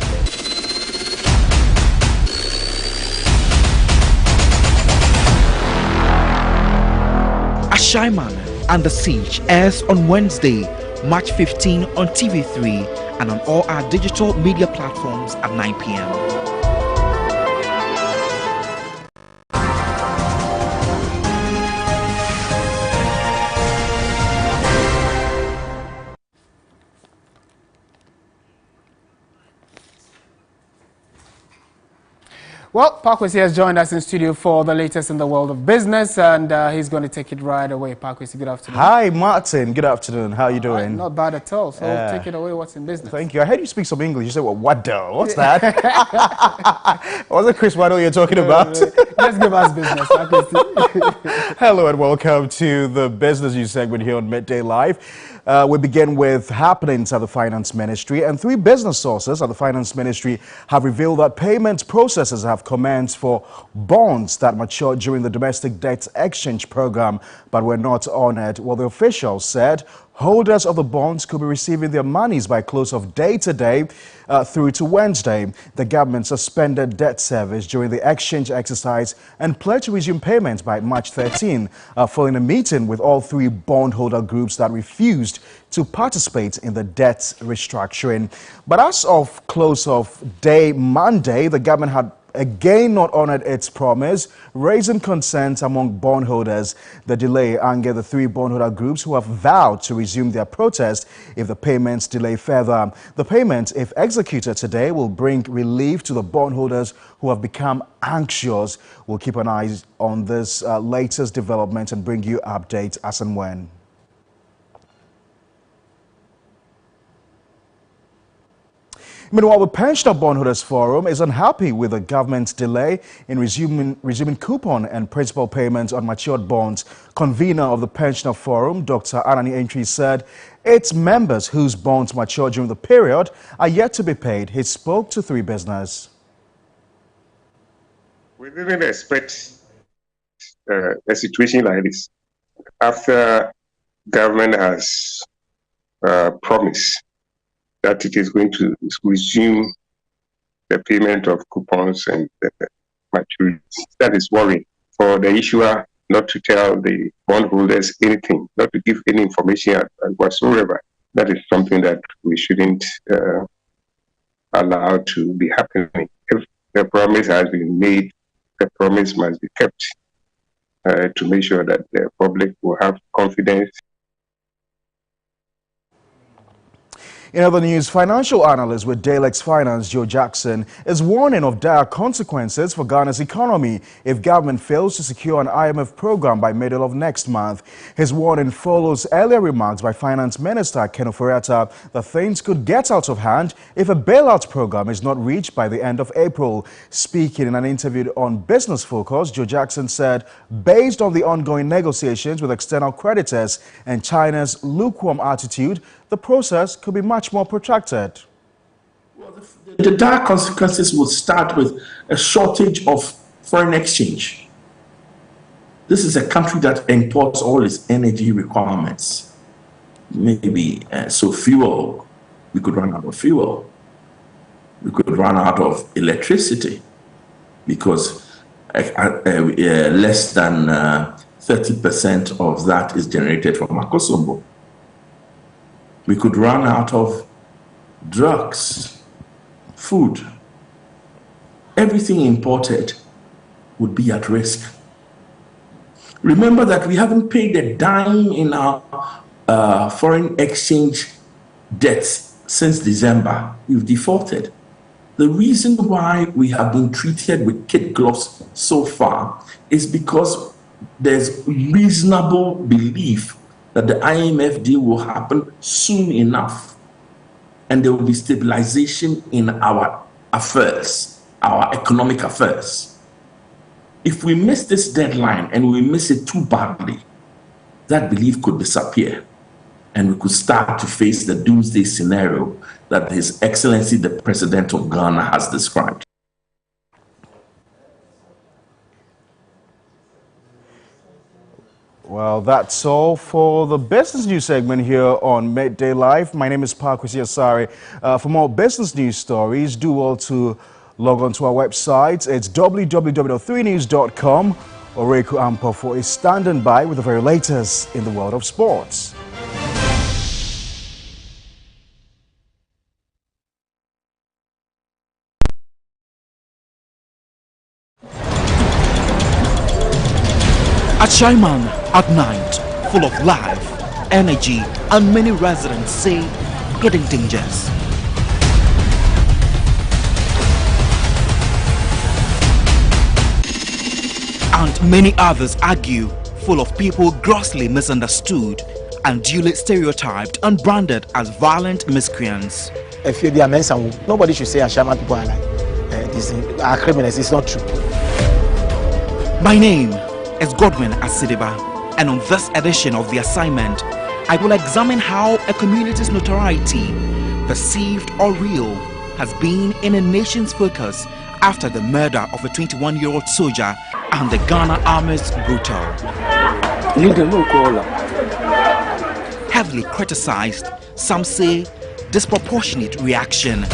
Ashaiman and the Siege airs on Wednesday, March 15 on TV3 and on all our digital media platforms at 9 p.m. Well, Pakwesi has joined us in studio for the latest in the world of business, and he's going to take it right away. Pakwesi, good afternoon. Hi, Martin. Good afternoon. How are you doing? Not bad at all. So take it away. What's in business? Thank you. I heard you speak some English. You said, well, what the? What's that? Was it Chris Waddle you're talking about? Let's give us business, Pakwesi. Hello and welcome to the Business News segment here on Midday Live. We begin with happenings at the Finance Ministry, and 3 business sources at the Finance Ministry have revealed that payment processes have commenced for bonds that matured during the domestic debt exchange program but were not honored. Well, the officials said holders of the bonds could be receiving their monies by close of day today through to Wednesday. The government suspended debt service during the exchange exercise and pledged to resume payments by March 13, following a meeting with all 3 bondholder groups that refused to participate in the debt restructuring. But as of close of day Monday, the government had again not honored its promise, raising concerns among bondholders. The delay angered the 3 bondholder groups who have vowed to resume their protest if the payments delay further. The payment, if executed today, will bring relief to the bondholders who have become anxious. We'll keep an eye on this latest development and bring you updates as and when. Meanwhile, the Pensioner Bondholders Forum is unhappy with the government's delay in resuming coupon and principal payments on matured bonds. Convener of the Pensioner Forum, Dr. Anani Entry, said its members whose bonds matured during the period are yet to be paid. He spoke to 3 Business. We didn't expect a situation like this after government has promised that it is going to resume the payment of coupons and maturities. That is worrying for the issuer not to tell the bondholders anything, not to give any information whatsoever. That is something that we shouldn't allow to be happening. If the promise has been made, the promise must be kept to make sure that the public will have confidence. In other news, financial analyst with Dalex Finance, Joe Jackson, is warning of dire consequences for Ghana's economy if government fails to secure an IMF program by middle of next month. His warning follows earlier remarks by Finance Minister Ken Ofori-Atta that things could get out of hand if a bailout program is not reached by the end of April. Speaking in an interview on Business Focus, Joe Jackson said, based on the ongoing negotiations with external creditors and China's lukewarm attitude, the process could be much more protracted. Well, the dire consequences will start with a shortage of foreign exchange. This is a country that imports all its energy requirements. Maybe so fuel, we could run out of fuel. We could run out of electricity because less than 30% of that is generated from Akosombo. We could run out of drugs, food. Everything imported would be at risk. Remember that we haven't paid a dime in our foreign exchange debts since December. We've defaulted. The reason why we have been treated with kid gloves so far is because there's reasonable belief that the IMF deal will happen soon enough and there will be stabilization in our affairs, our economic affairs. If we miss this deadline and we miss it too badly, that belief could disappear and we could start to face the doomsday scenario that His Excellency the President of Ghana has described. Well, that's all for the business news segment here on Midday Live. My name is Parkwesi Asare. For more business news stories, do well to log on to our website. It's www.3news.com. Oreku Ampofo is standing by with the very latest in the world of sports. At Shaiman, at night, full of life, energy, and many residents say hidden dangers. And many others argue, full of people grossly misunderstood and duly stereotyped and branded as violent miscreants. Nobody should say Ashaiman people are like criminals. It's not true. My name is Godwin Asidiba, and on this edition of The Assignment, I will examine how a community's notoriety, perceived or real, has been in a nation's focus after the murder of a 21-year-old soldier and the Ghana Army's brutal. Heavily criticized, some say disproportionate reaction.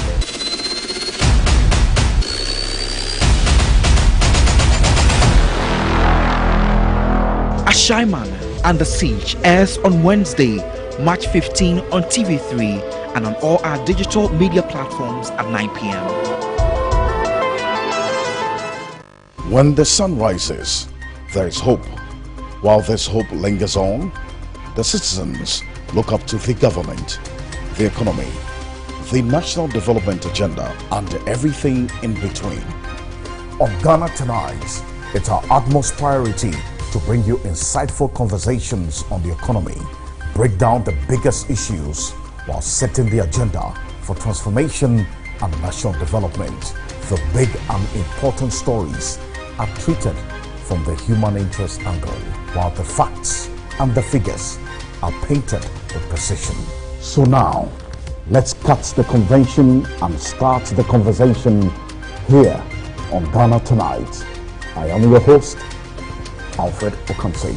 Ashaiman and the Siege airs on Wednesday, March 15 on TV3 and on all our digital media platforms at 9 p.m. When the sun rises, there is hope. While this hope lingers on, the citizens look up to the government, the economy, the national development agenda, and everything in between. On Ghana Tonight, it's our utmost priority to bring you insightful conversations on the economy, break down the biggest issues while setting the agenda for transformation and national development. The big and important stories are treated from the human interest angle, while the facts and the figures are painted with precision. So now, let's cut the convention and start the conversation here on Ghana Tonight. I am your host, Alfred Okamse.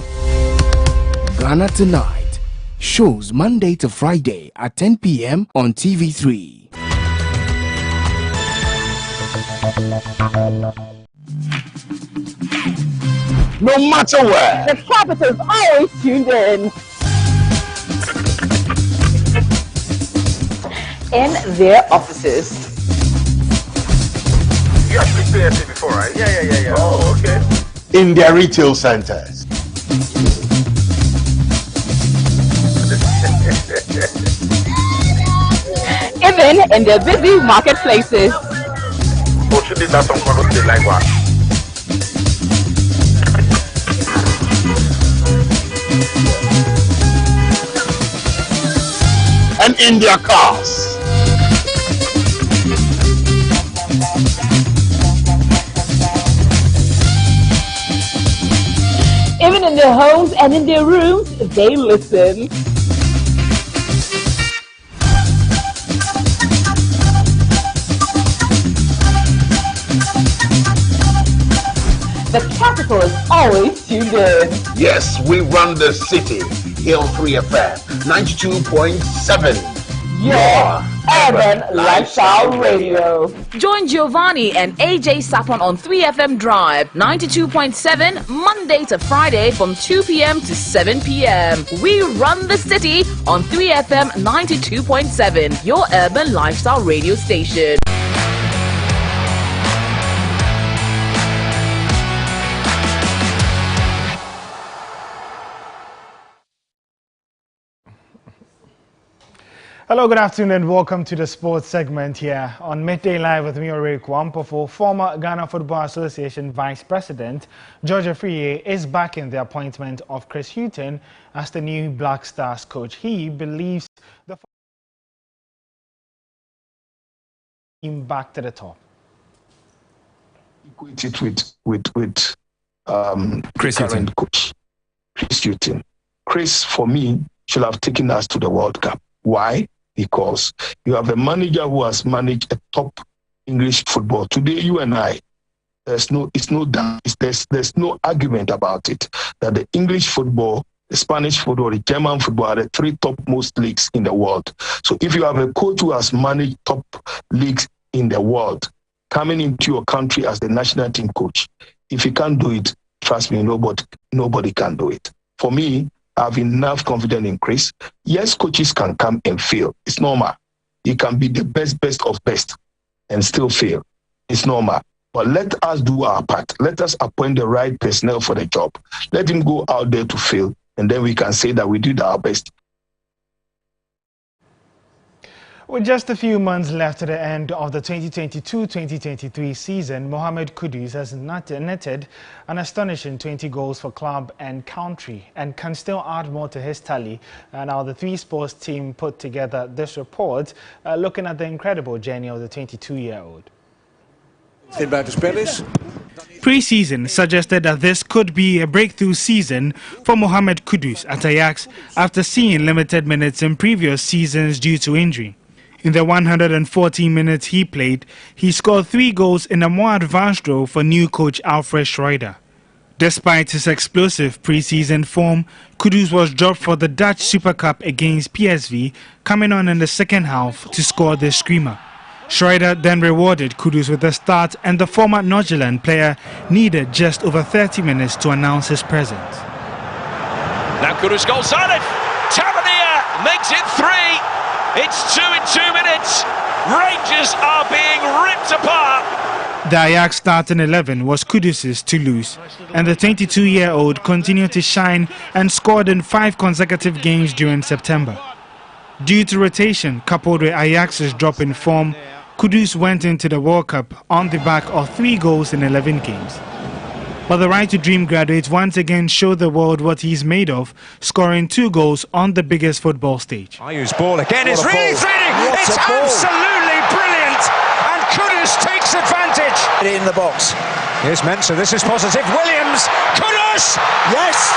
Ghana Tonight shows Monday to Friday at 10 p.m. on TV3. No matter where, the Capitals always tuned in their offices. You actually played it before, right? Yeah. Oh, okay. In their retail centers. Even in their busy marketplaces. Oh, should that some kind of thing like what? And in their cars. Even in their homes and in their rooms, they listen. The capital is always tuned in. Yes, we run the city. Hill 3 FM 92.7. Your Urban Lifestyle Radio. Join Giovanni and AJ Sapon on 3FM Drive 92.7 Monday to Friday from 2 p.m. to 7 p.m. We run the city on 3FM 92.7, your urban lifestyle radio station. Hello, good afternoon and welcome to the sports segment here on Midday Live with me, Ore Kwampofo. Former Ghana Football Association Vice President George Afriyie is backing the appointment of Chris Hughton as the new Black Stars coach. He believes the team back to the top. Equate it with Chris current coach, Chris Hughton. Chris, for me, should have taken us to the World Cup. Why? Because you have a manager who has managed a top English football. Today, you and I, there's no argument about it that the English football, the Spanish football, the German football are the three topmost leagues in the world. So if you have a coach who has managed top leagues in the world coming into your country as the national team coach, if you can't do it, trust me, nobody can do it. For me, I have enough confidence in Chris. Yes, coaches can come and fail. It's normal. He can be the best of best and still fail. It's normal. But let us do our part. Let us appoint the right personnel for the job. Let him go out there to fail, and then we can say that we did our best. With just a few months left to the end of the 2022-2023 season, Mohamed Kudus has netted an astonishing 20 goals for club and country and can still add more to his tally. Now the Three Sports team put together this report looking at the incredible journey of the 22-year-old. Pre-season suggested that this could be a breakthrough season for Mohamed Kudus at Ajax after seeing limited minutes in previous seasons due to injury. In the 114 minutes he played, he scored 3 goals in a more advanced role for new coach Alfred Schroeder. Despite his explosive pre-season form, Kudus was dropped for the Dutch Super Cup against PSV, coming on in the second half to score the screamer. Schroeder then rewarded Kudus with a start, and the former Nordsjælland player needed just over 30 minutes to announce his presence. Now Kudus goal silent. Tavernier makes it 3. It's 2 in 2 minutes. Rangers are being ripped apart. The Ajax starting 11 was Kudus' to lose, and the 22-year-old continued to shine and scored in 5 consecutive games during September. Due to rotation coupled with Ajax's drop in form, Kudus went into the World Cup on the back of 3 goals in 11 games. But the Right to Dream graduate once again showed the world what he's made of, scoring 2 goals on the biggest football stage. Ayu's ball again is really thrilling. It's absolutely brilliant. And Kudus takes advantage. In the box. Here's Mensah. This is positive. Williams. Kudus. Yes.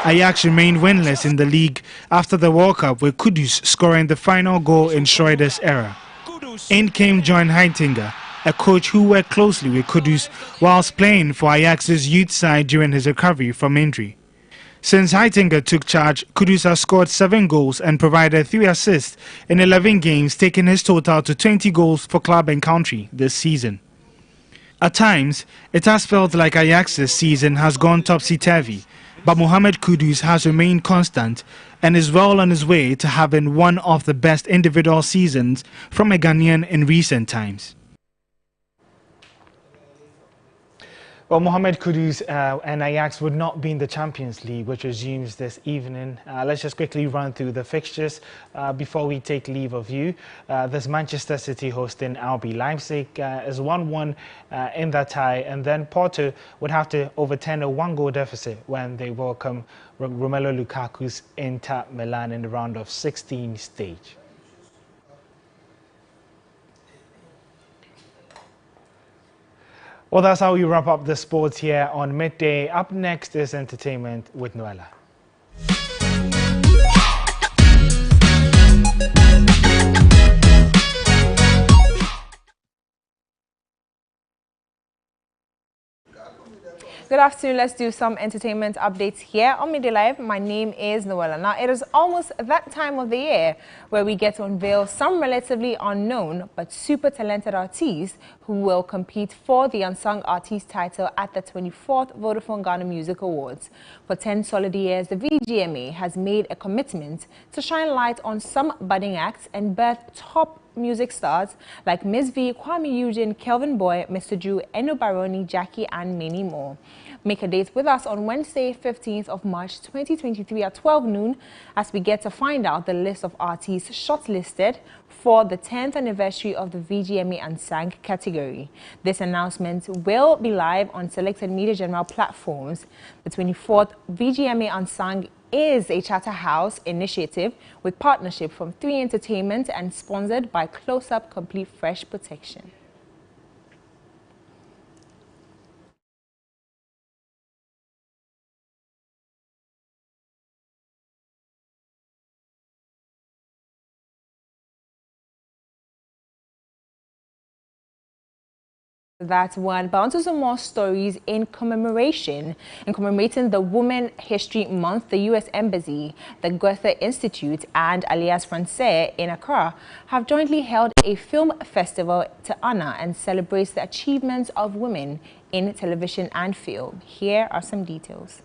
Ajax remained winless in the league after the World Cup, with Kudus scoring the final goal in Schroeder's era. In came John Heitinga, a coach who worked closely with Kudus whilst playing for Ajax's youth side during his recovery from injury. Since Heitinga took charge, Kudus has scored 7 goals and provided 3 assists in 11 games, taking his total to 20 goals for club and country this season. At times, it has felt like Ajax's season has gone topsy-turvy, but Mohamed Kudus has remained constant and is well on his way to having one of the best individual seasons from a Ghanaian in recent times. Well, Mohamed Kudus and Ajax would not be in the Champions League, which resumes this evening. Let's just quickly run through the fixtures before we take leave of you. There's Manchester City hosting RB Leipzig is 1-1 in that tie, and then Porto would have to overturn a 1-goal deficit when they welcome Romelu Lukaku's Inter Milan in the round of 16 stage. Well, that's how we wrap up the sports here on Midday. Up next is entertainment with Noella. Good afternoon. Let's do some entertainment updates here on Midday Live. My name is Noella. Now, it is almost that time of the year where we get to unveil some relatively unknown but super talented artists who will compete for the Unsung Artist title at the 24th Vodafone Ghana Music Awards. For 10 solid years, the VGMA has made a commitment to shine light on some budding acts and birth top music stars like Miss V, Kwame Eugene, Kelvin Boy, Mr. Drew, Eno Baroni, Jackie, and many more. Make a date with us on Wednesday, 15th of March 2023 at 12 noon as we get to find out the list of artists shortlisted for the 10th anniversary of the VGMA Unsung category. This announcement will be live on selected Media General platforms. The 24th VGMA Unsung is a Charterhouse initiative with partnership from 3 Entertainment and sponsored by Close Up Complete Fresh Protection. That one, but onto some more stories in commemorating the Women History Month. The U.S. Embassy, the Goethe Institute, and Alliance Francaise in Accra have jointly held a film festival to honor and celebrate the achievements of women in television and film. Here are some details.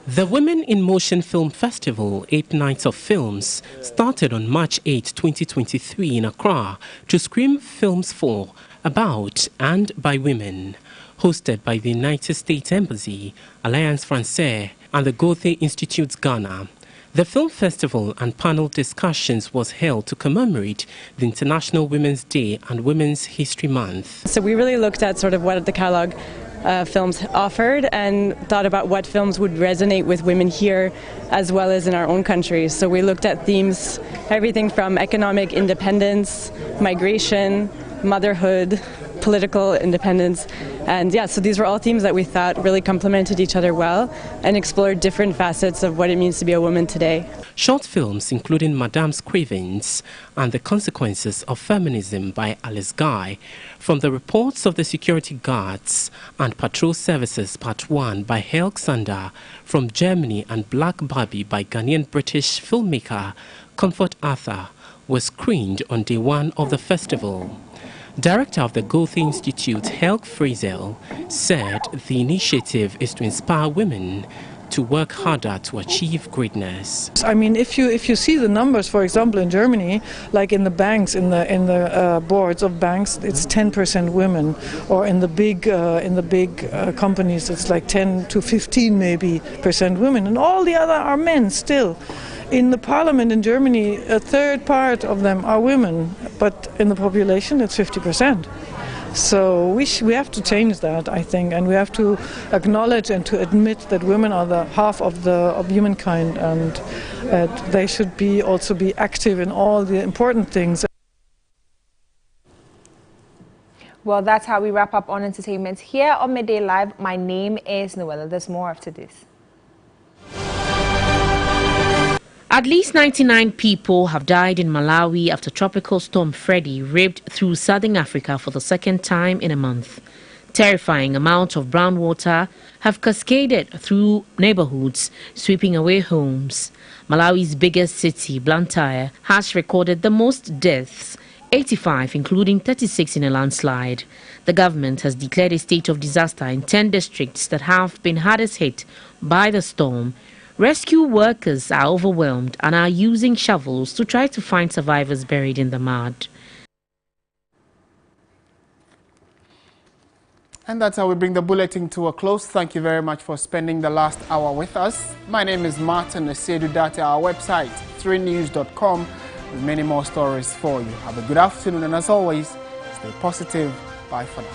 The Women in Motion Film Festival, 8 nights of films, started on March 8, 2023 in Accra to screen films for, about, and by women. Hosted by the United States Embassy, Alliance Francaise, and the Goethe Institute Ghana. The film festival and panel discussions was held to commemorate the International Women's Day and Women's History Month. So we really looked at sort of what the catalog films offered and thought about what films would resonate with women here as well as in our own country. So we looked at themes, everything from economic independence, migration, motherhood, political independence, and yeah, so these were all themes that we thought really complemented each other well and explored different facets of what it means to be a woman today. Short films including Madame's Cravings and The Consequences of Feminism by Alice Guy, From the Reports of the Security Guards and Patrol Services Part 1 by Helg Sander from Germany, and Black Barbie by Ghanaian-British filmmaker Comfort Arthur were screened on day 1 of the festival. Director of the Goethe Institute, Helg Friesel, said the initiative is to inspire women to work harder to achieve greatness. I mean, if you see the numbers, for example, in Germany, like in the banks, in the boards of banks, it's 10% women, or in the big companies, it's like 10 to 15 maybe % women, and all the other are men still. In the parliament in Germany, a third part of them are women, but in the population it's 50%. So we have to change that, I think, and we have to acknowledge and to admit that women are the half of humankind, and they should also be active in all the important things. Well, that's how we wrap up on entertainment here on Midday Live. My name is Noella. There's more after this. At least 99 people have died in Malawi after Tropical Storm Freddy ripped through southern Africa for the second time in a month. Terrifying amounts of brown water have cascaded through neighborhoods, sweeping away homes. Malawi's biggest city, Blantyre, has recorded the most deaths, 85, including 36 in a landslide. The government has declared a state of disaster in 10 districts that have been hardest hit by the storm. Rescue workers are overwhelmed and are using shovels to try to find survivors buried in the mud. And that's how we bring the bulletin to a close. Thank you very much for spending the last hour with us. My name is Martin Esedudate. Our website, 3news.com, with many more stories for you. Have a good afternoon, and as always, stay positive. Bye for now.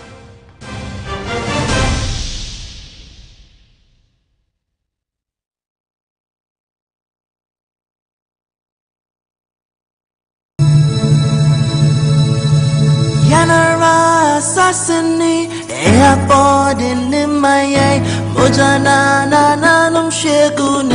Assassini, airport in my eye, Mojana, Nanum Shekun.